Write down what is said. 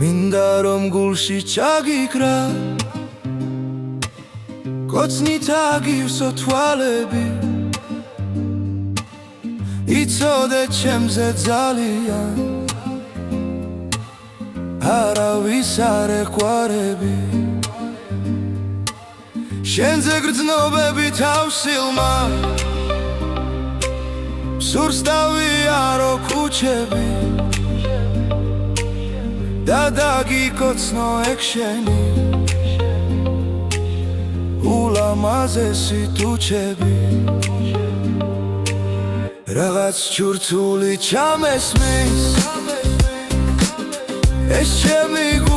მინდა რომ გულში ჩაგიქრა კოცნით აგივსო თვალები იცოდე ჩემზე ძალიან არავის არ ეყვარები შენზე გრძნობები თავსილმა სურს დავიარო ქუჩები და დაგიკოცნო ეგ შენი ულამაზესი თუჩები რაღაც ჩურთული ჩამესმის ეს ჩემი